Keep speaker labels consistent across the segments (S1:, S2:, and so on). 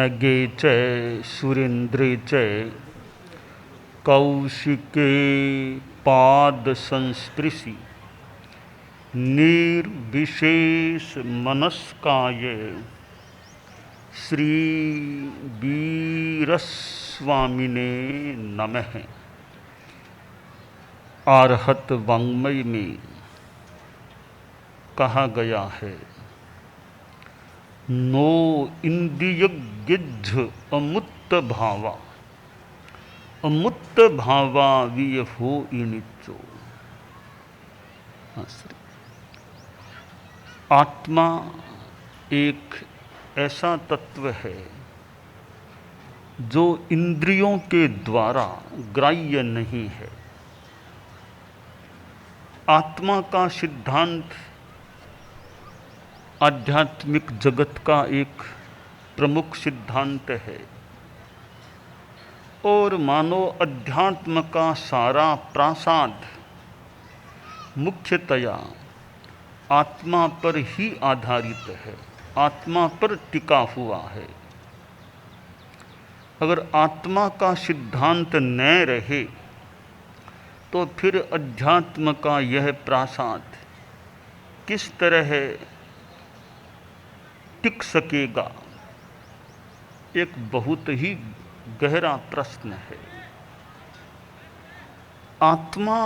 S1: नगे च सुरेन्द्रे च कौशिके पाद संस्पृशि निर्विशेष मनस्काय श्री वीरस्वामिने नमः। आर्हत वाङ्मय में कहा गया है, नो इंद्रिय गिज्झ अमुत्त भावा, अमुत्त भावा विय हो इनिचो। आत्मा एक ऐसा तत्व है जो इंद्रियों के द्वारा ग्राह्य नहीं है। आत्मा का सिद्धांत आध्यात्मिक जगत का एक प्रमुख सिद्धांत है और मानो अध्यात्म का सारा प्रासाद मुख्यतया आत्मा पर ही आधारित है, आत्मा पर टिका हुआ है। अगर आत्मा का सिद्धांत न रहे तो फिर अध्यात्म का यह प्रासाद किस तरह टिक सकेगा, एक बहुत ही गहरा प्रश्न है। आत्मा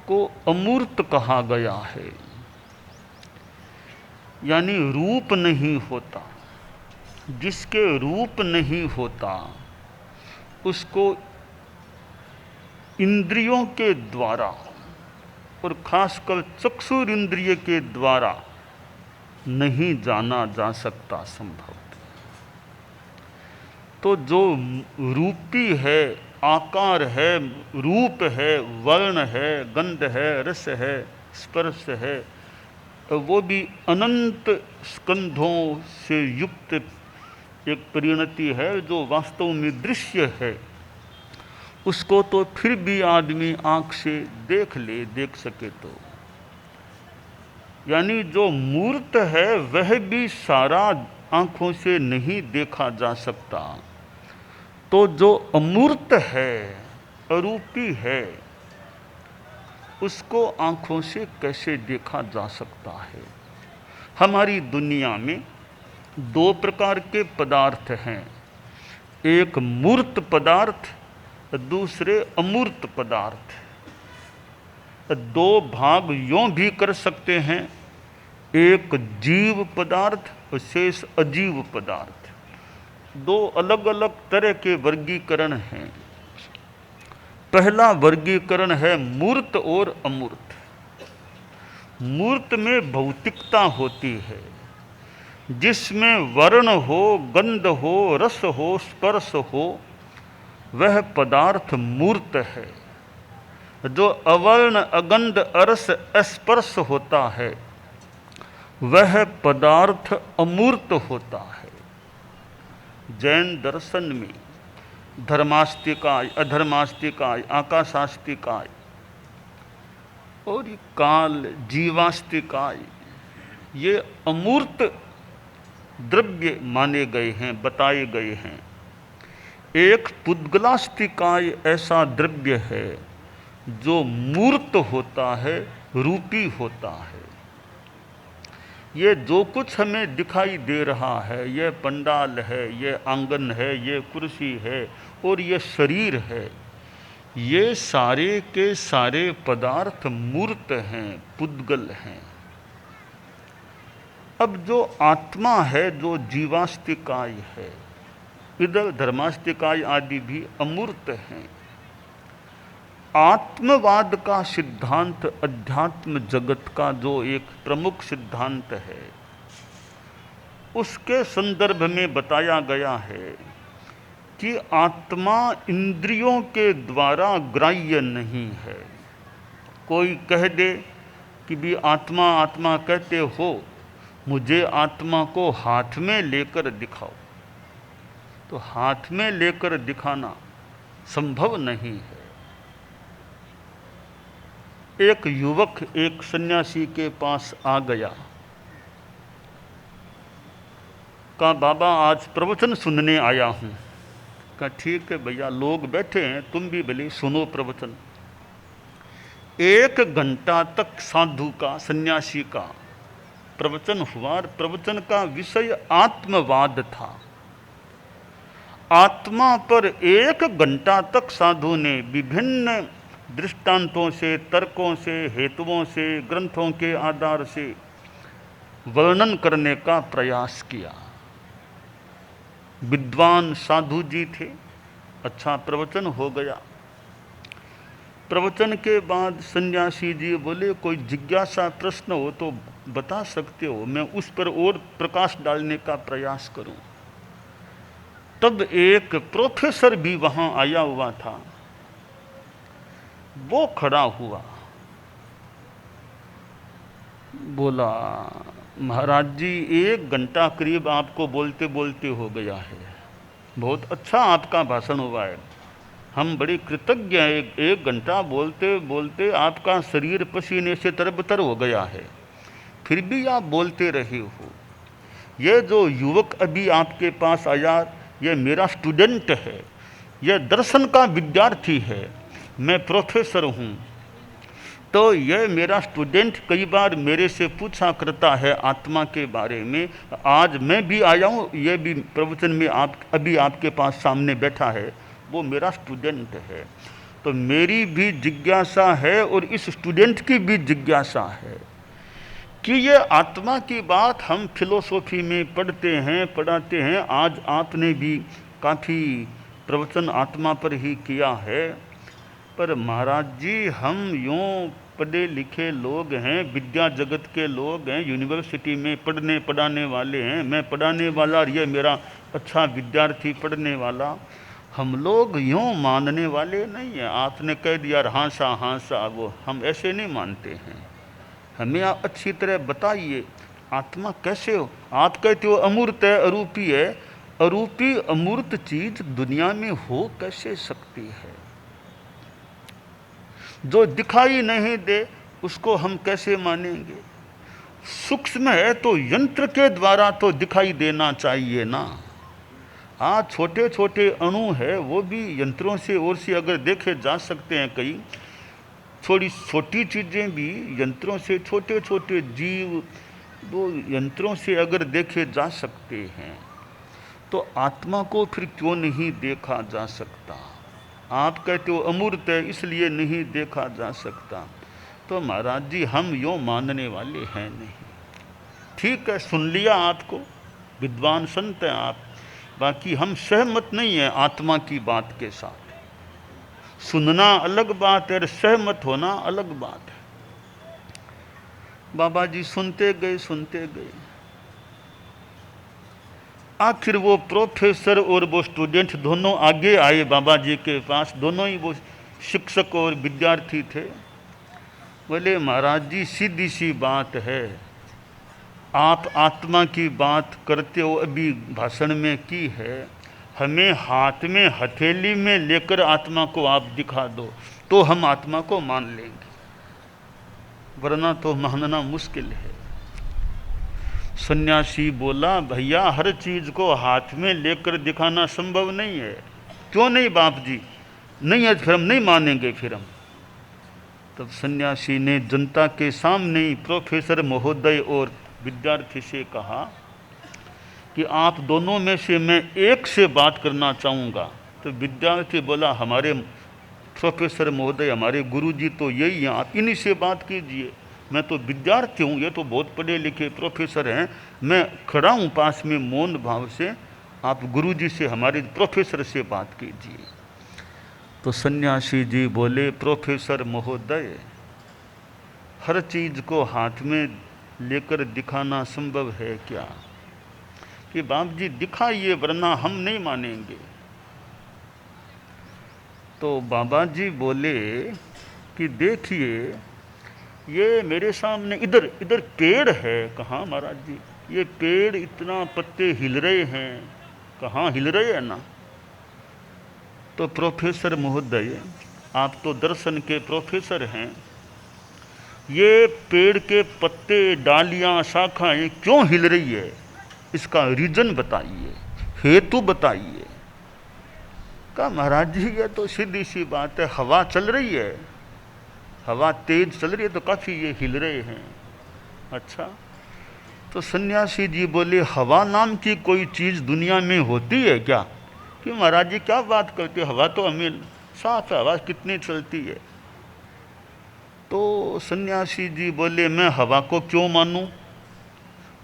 S1: को अमूर्त कहा गया है, यानी रूप नहीं होता। जिसके रूप नहीं होता उसको इंद्रियों के द्वारा और खासकर चक्षुर इंद्रिय के द्वारा नहीं जाना जा सकता संभव। तो जो रूपी है, आकार है, रूप है, वर्ण है, गंध है, रस है, स्पर्श है, वो भी अनंत स्कंधों से युक्त एक परिणति है जो वास्तव में दृश्य है। उसको तो फिर भी आदमी आँख से देख सके तो, यानी जो मूर्त है वह भी सारा आँखों से नहीं देखा जा सकता, तो जो अमूर्त है, अरूपी है, उसको आँखों से कैसे देखा जा सकता है। हमारी दुनिया में दो प्रकार के पदार्थ हैं, एक मूर्त पदार्थ, दूसरे अमूर्त पदार्थ। दो भाग यों भी कर सकते हैं, एक जीव पदार्थ और शेष अजीव पदार्थ। दो अलग अलग तरह के वर्गीकरण हैं। पहला वर्गीकरण है मूर्त और अमूर्त। मूर्त में भौतिकता होती है, जिसमें वर्ण हो, गंध हो, रस हो, स्पर्श हो, वह पदार्थ मूर्त है। जो अवर्ण, अगंध, अरस, अस्पर्श होता है वह पदार्थ अमूर्त होता है। जैन दर्शन में धर्मास्तिकाय, अधर्मास्तिकाय, आकाशास्तिकाय और काल जीवास्तिकाय, ये अमूर्त द्रव्य माने गए हैं, बताए गए हैं। एक पुद्गलास्तिकाय ऐसा द्रव्य है जो मूर्त होता है, रूपी होता है। ये जो कुछ हमें दिखाई दे रहा है, ये पंडाल है, ये आंगन है, ये कुर्सी है और ये शरीर है, ये सारे के सारे पदार्थ मूर्त हैं, पुद्गल हैं। अब जो आत्मा है, जो जीवास्तिकाय है, इधर धर्मास्तिकाय आदि भी अमूर्त हैं। आत्मवाद का सिद्धांत अध्यात्म जगत का जो एक प्रमुख सिद्धांत है, उसके संदर्भ में बताया गया है कि आत्मा इंद्रियों के द्वारा ग्राह्य नहीं है। कोई कह दे कि भी आत्मा आत्मा कहते हो, मुझे आत्मा को हाथ में लेकर दिखाओ, तो हाथ में लेकर दिखाना संभव नहीं है। एक युवक एक सन्यासी के पास आ गया, कहा बाबा आज प्रवचन सुनने आया हूँ। कहा ठीक है भैया, लोग बैठे हैं, तुम भी भले सुनो प्रवचन। 1 घंटा तक साधु का, सन्यासी का प्रवचन हुआ। प्रवचन का विषय आत्मवाद था। आत्मा पर 1 घंटा तक साधु ने विभिन्न दृष्टांतों से, तर्कों से, हेतुओं से, ग्रंथों के आधार से वर्णन करने का प्रयास किया। विद्वान साधु जी थे। अच्छा प्रवचन हो गया। प्रवचन के बाद सन्यासी जी बोले कोई जिज्ञासा प्रश्न हो तो बता सकते हो, मैं उस पर और प्रकाश डालने का प्रयास करूं। तब एक प्रोफेसर भी वहां आया हुआ था। वो खड़ा हुआ, बोला महाराज जी 1 घंटा करीब आपको बोलते बोलते हो गया है। बहुत अच्छा आपका भाषण हुआ है, हम बड़े कृतज्ञ हैं। 1 घंटा बोलते बोलते आपका शरीर पसीने से तरबतर हो गया है, फिर भी आप बोलते रहे हो। ये जो युवक अभी आपके पास आया, ये मेरा स्टूडेंट है, यह दर्शन का विद्यार्थी है, मैं प्रोफेसर हूँ। तो यह मेरा स्टूडेंट कई बार मेरे से पूछा करता है आत्मा के बारे में। आज मैं भी आया हूँ, यह भी प्रवचन में अभी आपके पास सामने बैठा है, वो मेरा स्टूडेंट है। तो मेरी भी जिज्ञासा है और इस स्टूडेंट की भी जिज्ञासा है कि ये आत्मा की बात हम फिलोसॉफी में पढ़ते हैं, पढ़ाते हैं। आज आपने भी काफ़ी प्रवचन आत्मा पर ही किया है, पर महाराज जी हम यूँ पढ़े लिखे लोग हैं, विद्या जगत के लोग हैं, यूनिवर्सिटी में पढ़ने पढ़ाने वाले हैं, मैं पढ़ाने वाला और ये मेरा अच्छा विद्यार्थी पढ़ने वाला, हम लोग यूँ मानने वाले नहीं हैं। आपने कह दिया हाँसा हाँसा, वो हम ऐसे नहीं मानते हैं। हमें आप अच्छी तरह बताइए आत्मा कैसे हो। आप कहते हो अमूर्त है, अरूपी है। अरूपी अमूर्त चीज दुनिया में हो कैसे सकती है? जो दिखाई नहीं दे उसको हम कैसे मानेंगे? सूक्ष्म है तो यंत्र के द्वारा तो दिखाई देना चाहिए ना। हाँ, छोटे छोटे अणु है, वो भी यंत्रों से और से अगर देखे जा सकते हैं। कई थोड़ी छोटी चीज़ें भी यंत्रों से, छोटे छोटे जीव वो यंत्रों से अगर देखे जा सकते हैं, तो आत्मा को फिर क्यों नहीं देखा जा सकता? आप कहते हो अमूर्त है इसलिए नहीं देखा जा सकता। तो महाराज जी हम यूँ मानने वाले हैं नहीं। ठीक है, सुन लिया आपको, विद्वान संत हैं आप, बाकी हम सहमत नहीं हैं आत्मा की बात के साथ। सुनना अलग बात है और सहमत होना अलग बात है। बाबा जी सुनते गए। आखिर वो प्रोफेसर और वो स्टूडेंट दोनों आगे आए बाबा जी के पास। दोनों ही वो शिक्षक और विद्यार्थी थे। बोले महाराज जी सीधी सी बात है, आप आत्मा की बात करते हो, अभी भाषण में की है। हमें हाथ में हथेली में लेकर आत्मा को आप दिखा दो तो हम आत्मा को मान लेंगे, वरना तो मानना मुश्किल है। सन्यासी बोला भैया हर चीज को हाथ में लेकर दिखाना संभव नहीं है। क्यों नहीं बाप जी? नहीं है फिर हम नहीं मानेंगे फिर हम। तब सन्यासी ने जनता के सामने ही प्रोफेसर महोदय और विद्यार्थी से कहा कि आप दोनों में से मैं एक से बात करना चाहूँगा। तो विद्यार्थी बोला हमारे प्रोफेसर महोदय, हमारे गुरुजी तो यही हैं, आप इन्हीं से बात कीजिए। मैं तो विद्यार्थी हूँ, ये तो बहुत पढ़े लिखे प्रोफेसर हैं, मैं खड़ा हूँ पास में मौन भाव से, आप गुरुजी से, हमारे प्रोफेसर से बात कीजिए। तो सन्यासी जी बोले प्रोफेसर महोदय हर चीज़ को हाथ में लेकर दिखाना संभव है क्या? कि बाप जी दिखाइए वरना हम नहीं मानेंगे। तो बाबा जी बोले कि देखिए ये मेरे सामने इधर इधर पेड़ है। कहाँ महाराज जी? ये पेड़ इतना पत्ते हिल रहे हैं, कहाँ हिल रहे हैं ना। तो प्रोफेसर महोदय आप तो दर्शन के प्रोफेसर हैं, ये पेड़ के पत्ते डालियाँ शाखाएं क्यों हिल रही है? इसका रीजन बताइए, हेतु बताइए। कहा महाराज जी ये तो सीधी सी बात है, हवा चल रही है, हवा तेज चल रही है तो काफ़ी ये हिल रहे हैं। अच्छा, तो सन्यासी जी बोले हवा नाम की कोई चीज़ दुनिया में होती है क्या? कि महाराज जी क्या बात करते हो, हवा तो हमें साफ है, हवा कितनी चलती है। तो सन्यासी जी बोले मैं हवा को क्यों मानूं,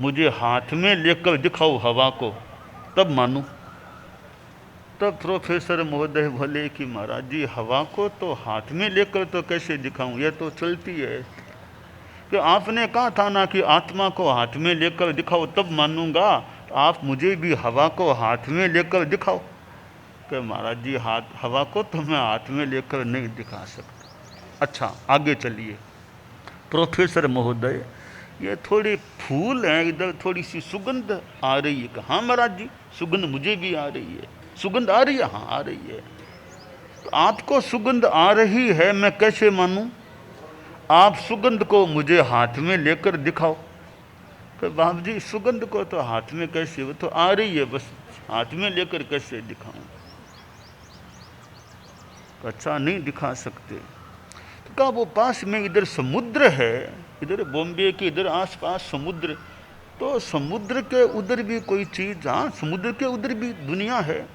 S1: मुझे हाथ में लेकर दिखाओ हवा को, तब मानूं। तब प्रोफेसर महोदय बोले कि महाराज जी हवा को तो हाथ में लेकर तो कैसे दिखाऊं, ये तो चलती है। कि आपने कहा था ना कि आत्मा को हाथ में लेकर दिखाओ तब मानूंगा, आप मुझे भी हवा को हाथ में लेकर दिखाओ। कि महाराज जी हवा को तो मैं हाथ में लेकर नहीं दिखा सकता। अच्छा आगे चलिए। प्रोफेसर महोदय ये थोड़े फूल हैं, इधर थोड़ी सी सुगंध आ रही है। हाँ महाराज जी सुगंध मुझे भी आ रही है। सुगंध आ रही है? हाँ आ रही है। तो आपको सुगंध आ रही है, मैं कैसे मानूं? आप सुगंध को मुझे हाथ में लेकर दिखाओ। तो बाप जी सुगंध को तो हाथ में कैसे, वो तो आ रही है, बस हाथ में लेकर कैसे दिखाऊं? तो अच्छा नहीं दिखा सकते। तो कहा वो पास में इधर समुद्र है, इधर बॉम्बे के इधर आसपास समुद्र, तो समुद्र के उधर भी कोई चीज़, हाँ समुद्र के उधर भी दुनिया है,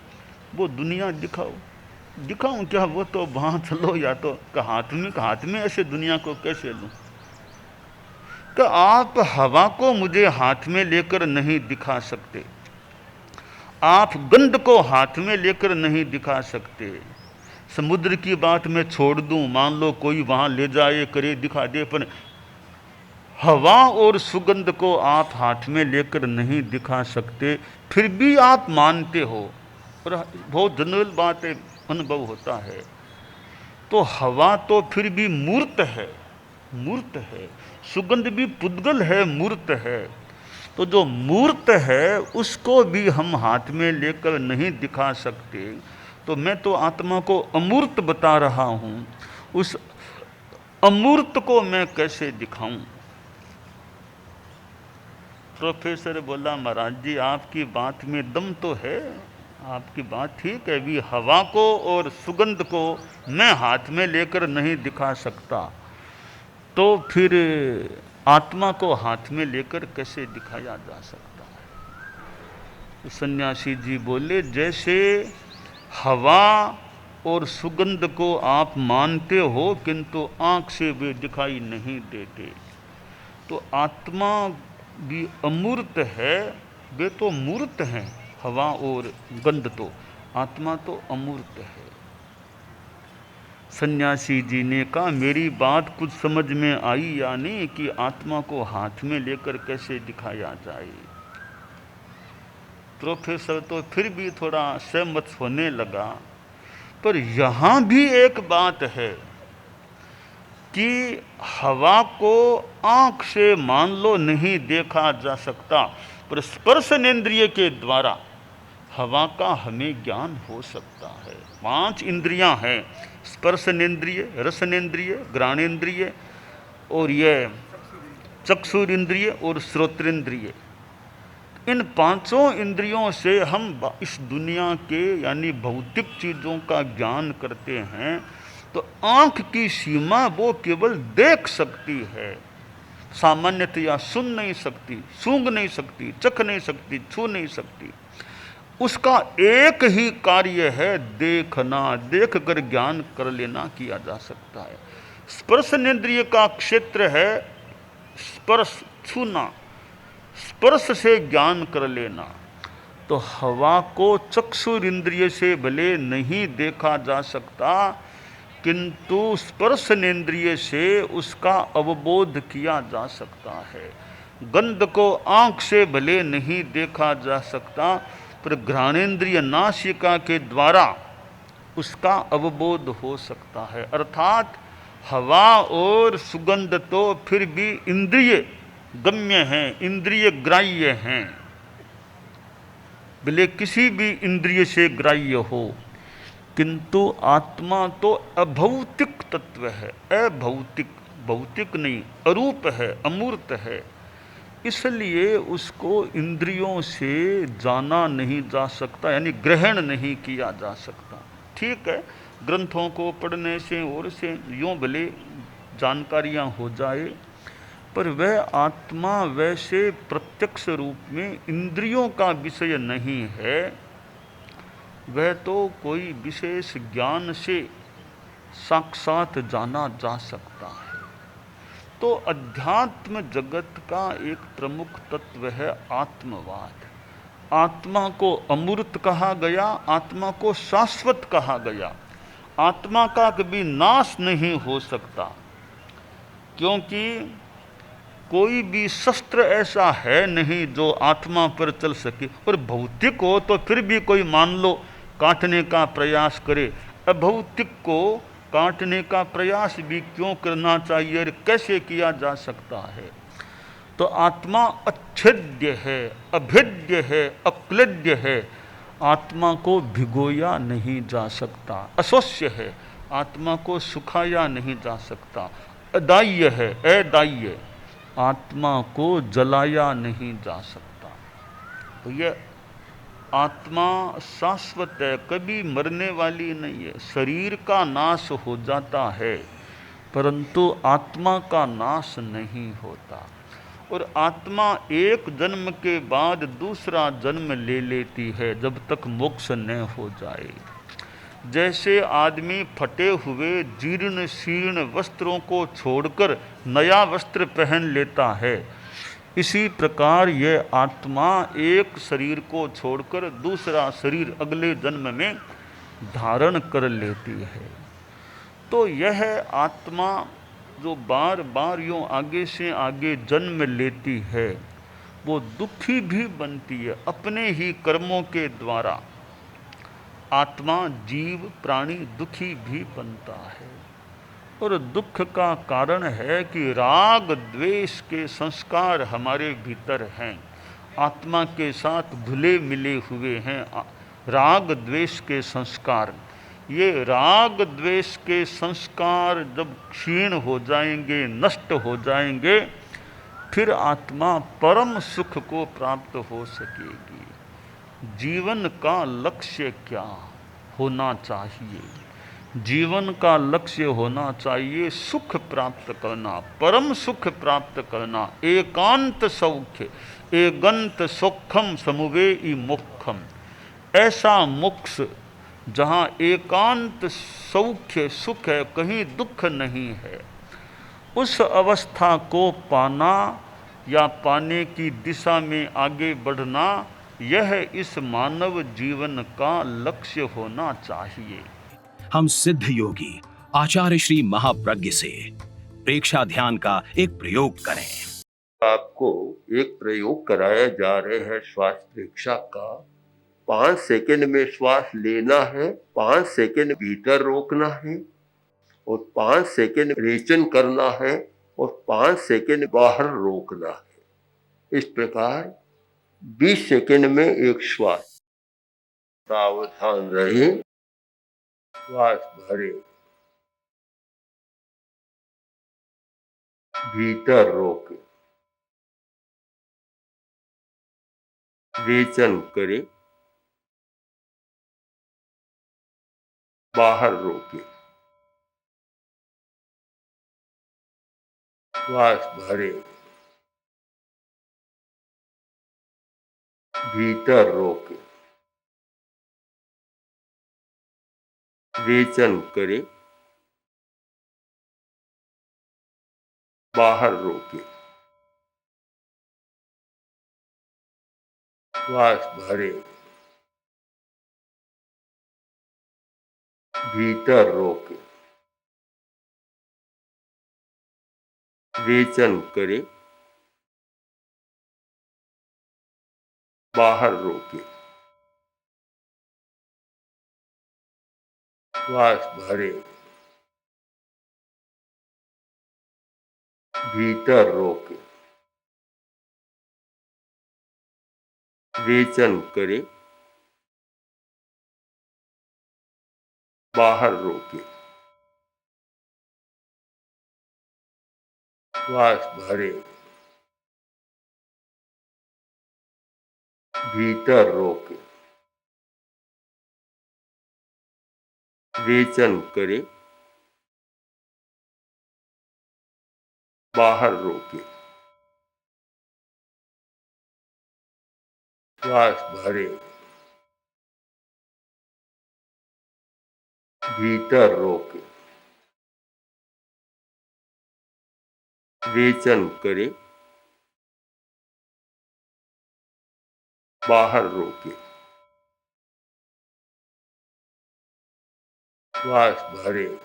S1: वो दुनिया दिखाओ। दिखाऊं क्या? वो तो वहाँ चलो, या तो हाथ में ऐसे दुनिया को कैसे लूँ? कि आप हवा को मुझे हाथ में लेकर नहीं दिखा सकते, आप गंध को हाथ में लेकर नहीं दिखा सकते। समुद्र की बात मैं छोड़ दूं, मान लो कोई वहाँ ले जाए करे दिखा दे, पर हवा और सुगंध को आप हाथ में लेकर नहीं दिखा सकते, फिर भी आप मानते हो। और बहुत जनरल बात है, अनुभव होता है। तो हवा तो फिर भी मूर्त है, मूर्त है, सुगंध भी पुद्गल है, मूर्त है। तो जो मूर्त है उसको भी हम हाथ में लेकर नहीं दिखा सकते, तो मैं तो आत्मा को अमूर्त बता रहा हूँ, उस अमूर्त को मैं कैसे दिखाऊं? प्रोफेसर बोला महाराज जी आपकी बात में दम तो है, आपकी बात ठीक है, भी हवा को और सुगंध को मैं हाथ में लेकर नहीं दिखा सकता, तो फिर आत्मा को हाथ में लेकर कैसे दिखाया जा सकता है? तो सन्यासी जी बोले जैसे हवा और सुगंध को आप मानते हो किंतु आँख से वे दिखाई नहीं देते, तो आत्मा भी अमूर्त है, वे तो मूर्त हैं, हवा और गंध, तो आत्मा तो अमूर्त है। सन्यासी जी ने कहा मेरी बात कुछ समझ में आई या नहीं कि आत्मा को हाथ में लेकर कैसे दिखाया जाए? प्रोफेसर तो फिर भी थोड़ा सहमत होने लगा, पर यहाँ भी एक बात है कि हवा को आँख से मान लो नहीं देखा जा सकता, पर स्पर्शनेंद्रिय के द्वारा हवा का हमें ज्ञान हो सकता है। 5 इंद्रियां हैं, स्पर्शनेंद्रिय, रसनेंद्रिय, घ्राणेंद्रिय और यह चक्षुर इंद्रिय और श्रोत्रेंद्रिय। इन 5 इंद्रियों से हम इस दुनिया के यानी भौतिक चीज़ों का ज्ञान करते हैं। तो आँख की सीमा वो केवल देख सकती है, सामान्यतया सुन नहीं सकती, सूंघ नहीं सकती, चख नहीं सकती, छू नहीं सकती। उसका एक ही कार्य है देखना, देख कर ज्ञान कर लेना किया जा सकता है। स्पर्शनेंद्रिय का क्षेत्र है स्पर्श, छूना, स्पर्श से ज्ञान कर लेना। तो हवा को चक्षुर इंद्रिय से भले नहीं देखा जा सकता, किंतु स्पर्शनेंद्रिय से उसका अवबोध किया जा सकता है। गंध को आँख से भले नहीं देखा जा सकता, पर घ्राणेंद्रिय नासिका के द्वारा उसका अवबोध हो सकता है। अर्थात हवा और सुगंध तो फिर भी इंद्रिय गम्य हैं, इंद्रिय ग्राह्य हैं, भले किसी भी इंद्रिय से ग्राह्य हो, किंतु आत्मा तो अभौतिक तत्व है, अभौतिक, भौतिक नहीं, अरूप है, अमूर्त है। इसलिए उसको इंद्रियों से जाना नहीं जा सकता, यानी ग्रहण नहीं किया जा सकता। ठीक है, ग्रंथों को पढ़ने से और से यूँ भले जानकारियाँ हो जाए, पर वह आत्मा वैसे प्रत्यक्ष रूप में इंद्रियों का विषय नहीं है। वह तो कोई विशेष ज्ञान से साक्षात जाना जा सकता है। तो अध्यात्म जगत का एक प्रमुख तत्व है आत्मवाद। आत्मा को अमूर्त कहा गया, आत्मा को शाश्वत कहा गया। आत्मा का कभी नाश नहीं हो सकता, क्योंकि कोई भी शस्त्र ऐसा है नहीं जो आत्मा पर चल सके। और भौतिक हो तो फिर भी कोई मान लो काटने का प्रयास करे, अभौतिक को काटने का प्रयास भी क्यों करना चाहिए और कैसे किया जा सकता है। तो आत्मा अच्छेद्य है, अभेद्य है, अक्लेद्य है। आत्मा को भिगोया नहीं जा सकता, अशोष्य है। आत्मा को सुखाया नहीं जा सकता, अदाह्य है, अदाह्य। आत्मा को जलाया नहीं जा सकता। तो यह आत्मा शाश्वत है, कभी मरने वाली नहीं है। शरीर का नाश हो जाता है, परंतु आत्मा का नाश नहीं होता। और आत्मा एक जन्म के बाद दूसरा जन्म ले लेती है जब तक मोक्ष न हो जाए। जैसे आदमी फटे हुए जीर्ण शीर्ण वस्त्रों को छोड़कर नया वस्त्र पहन लेता है, इसी प्रकार यह आत्मा एक शरीर को छोड़कर दूसरा शरीर अगले जन्म में धारण कर लेती है। तो यह आत्मा जो बार बार यूँ आगे से आगे जन्म लेती है, वो दुखी भी बनती है अपने ही कर्मों के द्वारा। आत्मा जीव प्राणी दुखी भी बनता है। और दुख का कारण है कि राग द्वेष के संस्कार हमारे भीतर हैं, आत्मा के साथ घुले मिले हुए हैं राग द्वेष के संस्कार। ये राग द्वेष के संस्कार जब क्षीण हो जाएंगे, नष्ट हो जाएंगे, फिर आत्मा परम सुख को प्राप्त हो सकेगी। जीवन का लक्ष्य क्या होना चाहिए? जीवन का लक्ष्य होना चाहिए सुख प्राप्त करना, परम सुख प्राप्त करना, एकांत सौख्य, एगंत सुखम समुवेई मोक्षम। ऐसा मोक्ष जहाँ एकांत सौख्य सुख है, कहीं दुख नहीं है, उस अवस्था को पाना या पाने की दिशा में आगे बढ़ना, यह इस मानव जीवन का लक्ष्य होना चाहिए।
S2: हम सिद्ध योगी आचार्य श्री महाप्रज्ञ से प्रेक्षा ध्यान का एक प्रयोग करें।
S3: आपको एक प्रयोग कराया जा रहे हैं श्वास प्रेक्षा का। 5 सेकंड में श्वास लेना है, 5 सेकंड भीतर रोकना है और 5 सेकंड रेचन करना है और 5 सेकंड बाहर रोकना है। इस प्रकार 20 सेकंड में एक श्वास। सावधान रहे, श्वास भरे, भीतर रोके, रेचन करे, बाहर रोके, श्वास भरे, भीतर रोके, रेचन करे, बाहर रोके, श्वास भरे, भीतर रोके, रेचन करे, बाहर रोके, श्वास भरे, भीतर रोके, रेचन करे, बाहर रोके, श्वास भरे, भीतर रोके, रेचन करे, बाहर रोके, श्वास भरे, भीतर रोके, रेचन करे, बाहर रोके, श्वास भरे।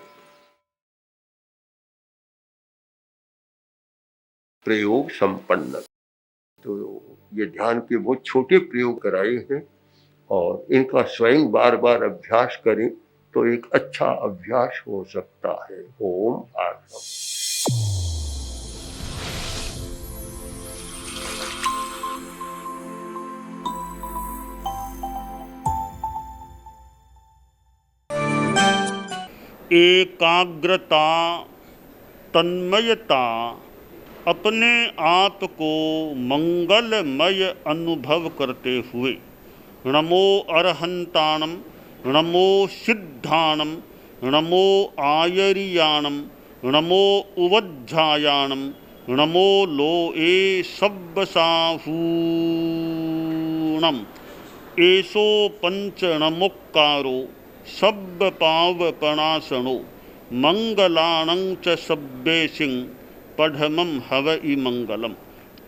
S3: प्रयोग संपन्न। तो ये ध्यान के बहुत छोटे प्रयोग कराए हैं और इनका स्वयं बार बार अभ्यास करें तो एक अच्छा अभ्यास हो सकता है। ओम आत्मा।
S1: एकाग्रता, तन्मयता, अपने आप को मंगलमय अनुभव करते हुए नमो अरहंताणम, नमो सिद्धाणम, नमो आयरियाणम, नमो उवज्झायाणम, नमो लोए सब्बसाहूणम, एसो पंचणमुक्कारो सब्बपावपणासनो मंगलाणं च सब्बेसिं पढ़मं हवइ मंगलम।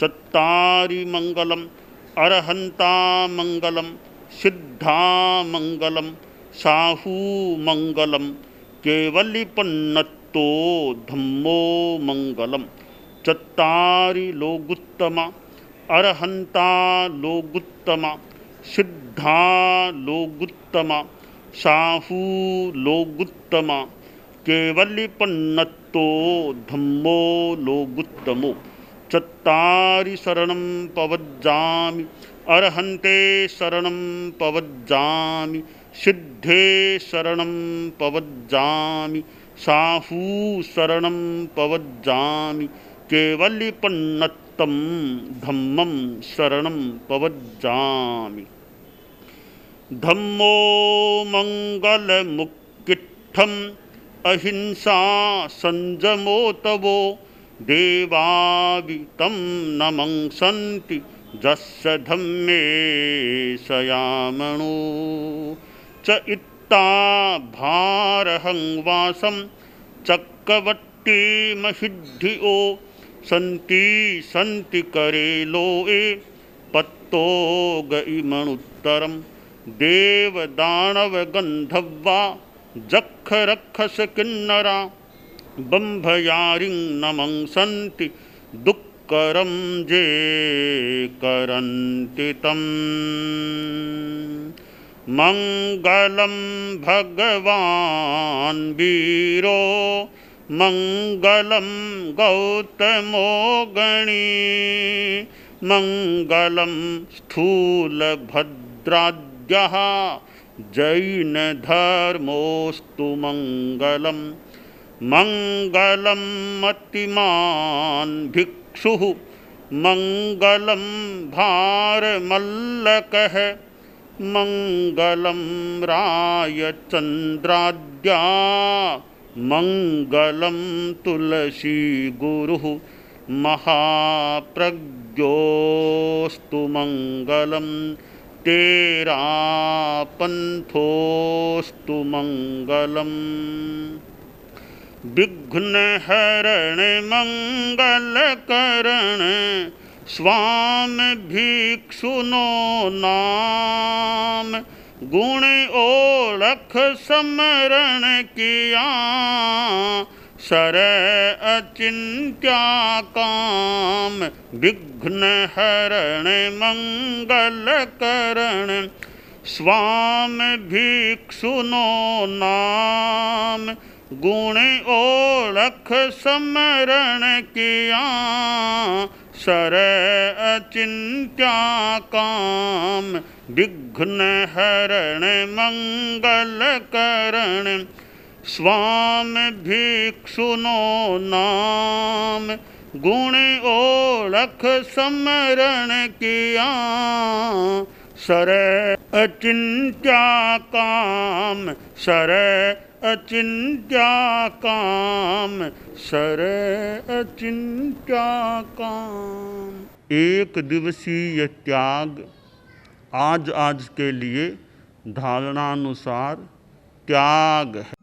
S1: चत्तारि मंगलम, अरहंता मंगलम, सिद्धा मंगलम, साहू मंगलम, केवलिपन्नत्तो धम्मो मंगलम। चत्तारि लोगुत्तमा, अरहंता लोगुत्तमा, सिद्धा लोगुत्तमा, साहू लोगुत्तमा, केवलिपन्नत्तो धम्मो लोगुत्तमो। चत्तारि शरणं पवज्जामि, अरहन्ते शरणं पवज्जामि, सिद्धे शरणं पवज्जामि, साहू शरणं पवज्जामि, केवलिपन्नत्तं धम्मं शरणं पवज्जामि। धम्मो मंगलमुक्किट्ठम्, अहिंसा संजमो तवो, देवावितं नमंसन्ति जस्य धम्मे सयामणो। च इत्ता भारहं वासं चक्रवट्टिमहिद्धियो, सन्ति सन्ति करे लोए पत्तो गइमणुत्तरम्। देवदानव गंधर्वा जख रक्षस किन्नरा, बंभयारिं नमंसन्ति दुःकरं जे करन्ति तम्। मंगलं भगवान् वीरो, मंगलं गौतमो गणी, मंगलं स्थूलभद्राद्यः जैनधर्मोऽस्तु मंगलम्। मंगलं मतिमान् भिक्षुः, मंगलं भारमल्लकः, मंगलं रायचन्द्राद्या, मंगलं तुलसी गुरुः, महाप्रज्ञोऽस्तु मंगलम्। तेरा पंथोऽस्तु मंगलम्। विघ्नहरण मंगलकरण, स्वामी भिक्षुनो नाम, गुण ओळख समरण किया, सर अचिंत्या काम। विघ्नहरण मंगलकरण, स्वामी भिक्षुनो नाम, गुण ओळख समरण किया, सर अचिंत्या काम। विघ्नहरण मंगलकरण, स्वामी भिक्षुनो नाम, गुण ओळख समरण किया, सर अचिंत्या काम, सर अचिंत्या काम, सर अचिंत्या काम। एक दिवसीय त्याग आज आज के लिए धारणानुसार त्याग है।